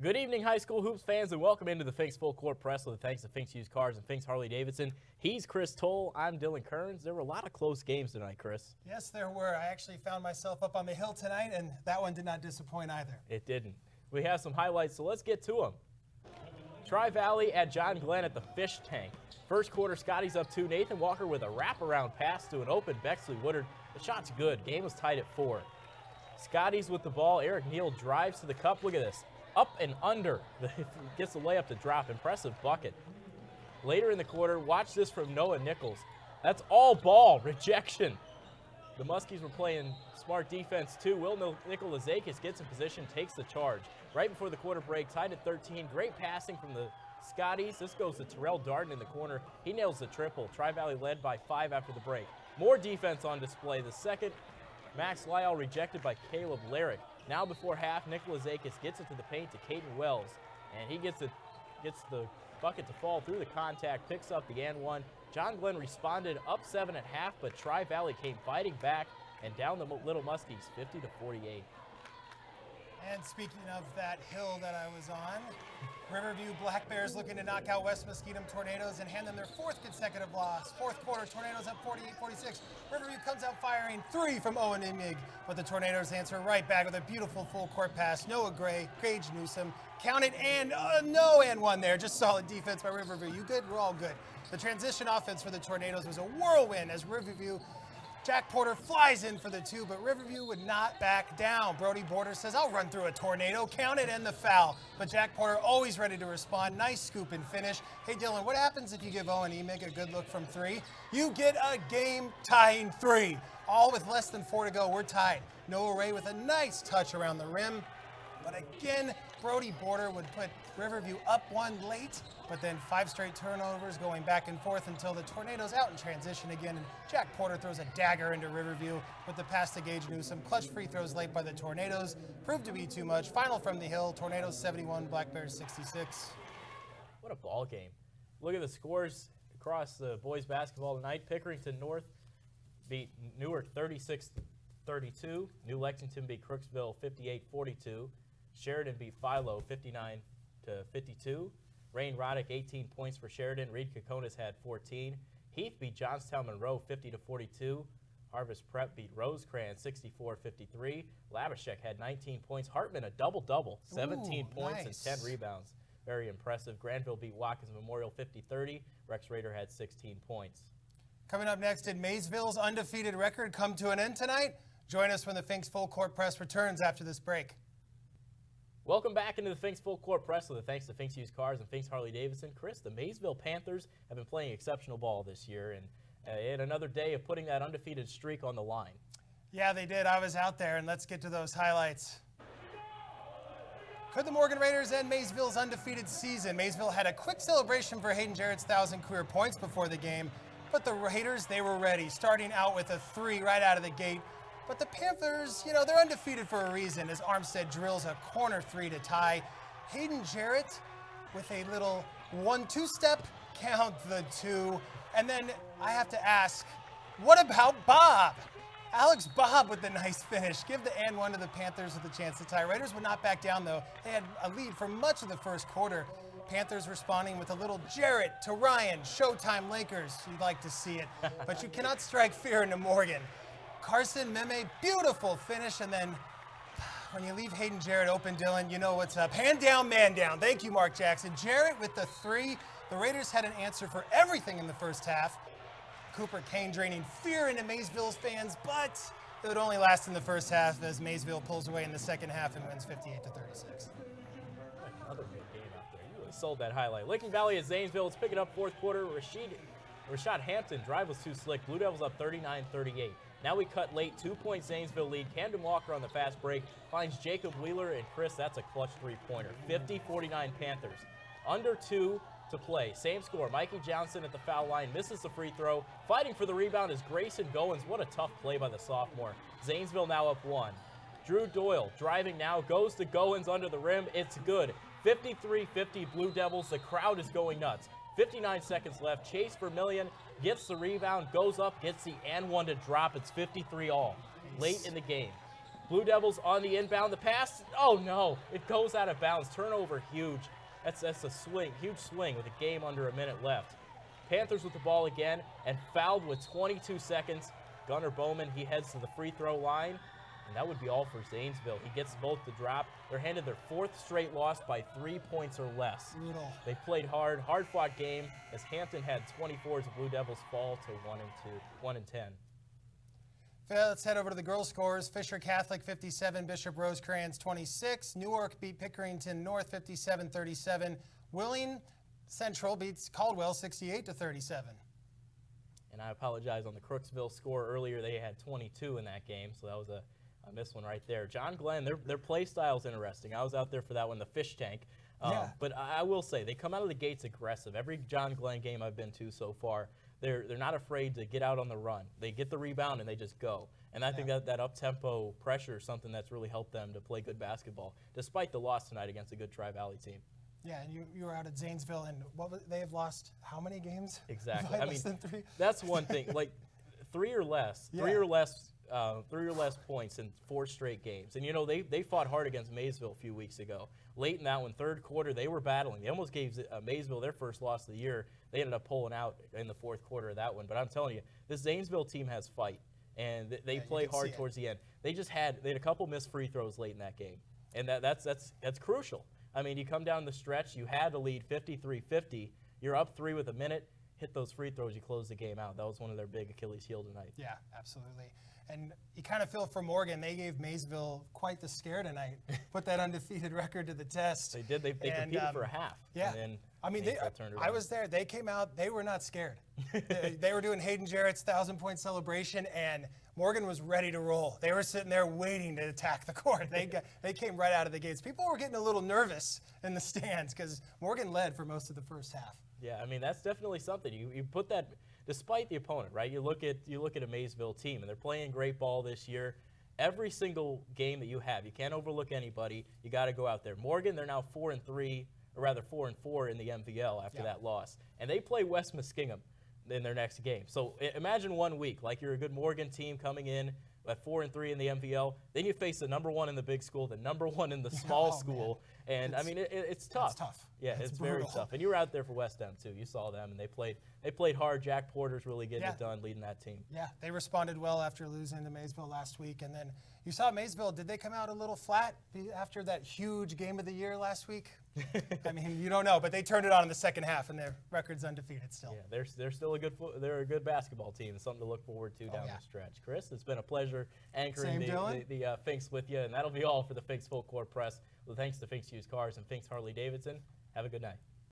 Good evening, high school hoops fans, and welcome into the Fink's Full Court Press with thanks to Fink's Used Cars and Fink's Harley Davidson. He's Chris Toll. I'm Dylan Kearns. There were a lot of close games tonight, Chris. Yes, there were. I actually found myself up on the hill tonight, and that one did not disappoint either. It didn't. We have some highlights, so let's get to them. Tri-Valley at John Glenn at the Fish Tank. First quarter, Scotty's up 2. Nathan Walker with a wraparound pass to an open Bexley Woodard. The shot's good. Game was tied at 4. Scotty's with the ball. Eric Neal drives to the cup. Look at this. Up and under. Gets the layup to drop. Impressive bucket. Later in the quarter, watch this from Noah Nichols. That's all ball. Rejection. The Muskies were playing smart defense too. Will Nicolazakis gets in position, takes the charge. Right before the quarter break, tied at 13. Great passing from the Scotties. This goes to Terrell Darden in the corner. He nails the triple. Tri-Valley led by 5 after the break. More defense on display. The second, Max Lyall rejected by Caleb Larrick. Now before half, Nicolazakis gets it to the paint to Caden Wells, and he gets the bucket to fall through the contact, picks up the and one. John Glenn responded up 7 at half, but Tri-Valley came fighting back and down the Little Muskies 50-48. And speaking of that hill that I was on, Riverview Black Bears looking to knock out West Muskegon Tornadoes and hand them their 4th consecutive loss. Fourth quarter, Tornadoes up 48-46. Riverview comes out firing 3 from Owen Imig, but the Tornadoes answer right back with a beautiful full court pass. Noah Gray, Gage Newsom, count it, and no and one there. Just solid defense by Riverview. You good? We're all good. The transition offense for the Tornadoes was a whirlwind as Riverview Jack Porter flies in for the 2, but Riverview would not back down. Brody Border says, I'll run through a tornado, count it, and the foul. But Jack Porter always ready to respond. Nice scoop and finish. Hey, Dylan, what happens if you give Owen Emig a good look from 3? You get a game-tying 3. All with less than 4 to go, we're tied. Noah Ray with a nice touch around the rim. But again, Brody Border would put Riverview up 1 late, but then 5 straight turnovers going back and forth until the Tornadoes out in transition again, and Jack Porter throws a dagger into Riverview with the pass to Gage Newsom. Clutch free throws late by the Tornadoes proved to be too much. Final from the hill, Tornadoes 71, Black Bears 66. What a ball game. Look at the scores across the boys basketball tonight. Pickerington North beat Newark 36-32. New Lexington beat Crooksville 58-42. Sheridan beat Philo 59-52. Rain Roddick 18 points for Sheridan. Reed Kokonis had 14. Heath beat Johnstown Monroe 50-42. Harvest Prep beat Rosecrans 64-53. Labashek had 19 points. Hartman a double-double, 17 points nice. and 10 rebounds. Very impressive. Granville beat Watkins Memorial 50-30. Rex Raider had 16 points. Coming up next, did Maysville's undefeated record come to an end tonight? Join us when the Fink's Full Court Press returns after this break. Welcome back into the Fink's Full Court Press with thanks to Fink's Used Cars and Fink's Harley Davidson. Chris, the Maysville Panthers have been playing exceptional ball this year, and in another day of putting that undefeated streak on the line. Yeah, they did. I was out there, and let's get to those highlights. Could the Morgan Raiders end Maysville's undefeated season? Maysville had a quick celebration for Hayden Jarrett's 1,000 career points before the game, but the Raiders, they were ready, starting out with a 3 right out of the gate. But the Panthers, they're undefeated for a reason as Armstead drills a corner 3 to tie. Hayden Jarrett with a little 1-2 step, count the 2. And then I have to ask, what about Bob? Alex Bob with the nice finish. Give the and one to the Panthers with a chance to tie. Raiders would not back down though. They had a lead for much of the first quarter. Panthers responding with a little Jarrett to Ryan. Showtime Lakers. You'd like to see it. But you cannot strike fear into Morgan. Carson Meme, beautiful finish, and then when you leave Hayden Jarrett open, Dylan, you know what's up. Hand down, man down. Thank you, Mark Jackson. Jarrett with the 3. The Raiders had an answer for everything in the first half. Cooper Kane draining fear into Maysville's fans, but it would only last in the first half as Maysville pulls away in the second half and wins 58-36. Another good game out there. You really sold that highlight. Licking Valley at Zanesville. Let's pick it up 4th quarter. Rashad Hampton drive was too slick. Blue Devils up 39-38. Now we cut late, 2-point Zanesville lead. Camden Walker on the fast break finds Jacob Wheeler, and Chris, that's a clutch 3-pointer. 50-49 Panthers. Under 2 to play. Same score. Mikey Johnson at the foul line misses the free throw. Fighting for the rebound is Grayson Goins. What a tough play by the sophomore. Zanesville now up 1. Drew Doyle driving now, goes to Goins under the rim. It's good. 53-50 Blue Devils. The crowd is going nuts. 59 seconds left. Chase Vermillion gets the rebound, goes up, gets the and one to drop. It's 53 all late in the game. Blue Devils on the inbound. The pass, oh no, it goes out of bounds. Turnover huge. That's a swing, huge swing with a game under a minute left. Panthers with the ball again and fouled with 22 seconds. Gunnar Bowman, he heads to the free throw line, and that would be all for Zanesville. He gets both the drop. They're handed their 4th straight loss by 3 points or less. Brutal. They played hard-fought game as Hampton had 24 as the Blue Devils fall to 1-10. Let's head over to the girls' scores. Fisher Catholic 57, Bishop Rosecrans 26. Newark beat Pickerington North 57-37. Wheeling Central beats Caldwell 68-37. And I apologize on the Crooksville score earlier. They had 22 in that game, so that was a missed one right there. John Glenn, their play style is interesting. I was out there for that one, the fish tank. Yeah. But I will say, they come out of the gates aggressive. Every John Glenn game I've been to so far, they're not afraid to get out on the run. They get the rebound and they just go. And I think that up-tempo pressure is something that's really helped them to play good basketball, despite the loss tonight against a good Tri-Valley team. Yeah, and you were out at Zanesville, and they have lost how many games? Exactly. I mean, that's one thing. Like 3 or less, Yeah. 3 or less points in 4 straight games. And you know they fought hard against Maysville a few weeks ago. Late in that one, third quarter, they were battling. They almost gave Maysville their first loss of the year. They ended up pulling out in the 4th quarter of that one. But I'm telling you, this Zanesville team has fight, and they play hard towards the end. They had a couple missed free throws late in that game, and that's crucial. I mean, you come down the stretch, you had to lead 53-50. You're up 3 with a minute. Hit those free throws, you close the game out. That was one of their big Achilles heel tonight. Yeah, absolutely. And you kind of feel for Morgan. They gave Maysville quite the scare tonight. Put that undefeated record to the test. They did. They competed for a half. Yeah. And then I mean, turned it I around. was there. They came out. They were not scared. They were doing Hayden Jarrett's 1,000-point celebration, and Morgan was ready to roll. They were sitting there waiting to attack the court. They came right out of the gates. People were getting a little nervous in the stands because Morgan led for most of the first half. Yeah, I mean, that's definitely something. You put that, despite the opponent, right? You look at a Maysville team, and they're playing great ball this year. Every single game that you have, you can't overlook anybody. You got to go out there. Morgan, they're now 4-3, or rather 4-4 in the MVL after that loss, and they play West Muskingum in their next game. So imagine 1 week, like you're a good Morgan team coming in at 4-3 in the MVL. Then you face the #1 in the big school, the #1 in the small school, and I mean it's tough. It's tough. Yeah, it's very brutal. tough. And you were out there for West End too. You saw them, and they played hard. Jack Porter's really getting it done, leading that team. Yeah, they responded well after losing to Maysville last week, and then you saw Maysville. Did they come out a little flat after that huge game of the year last week? I mean, you don't know, but they turned it on in the second half, and their record's undefeated still. Yeah, they're still they're a good basketball team. It's something to look forward to down the stretch. Chris, it's been a pleasure anchoring the Finks with you, and that'll be all for the Finks Full Court Press. Well, thanks to Finks Used Cars and Finks Harley Davidson. Have a good night.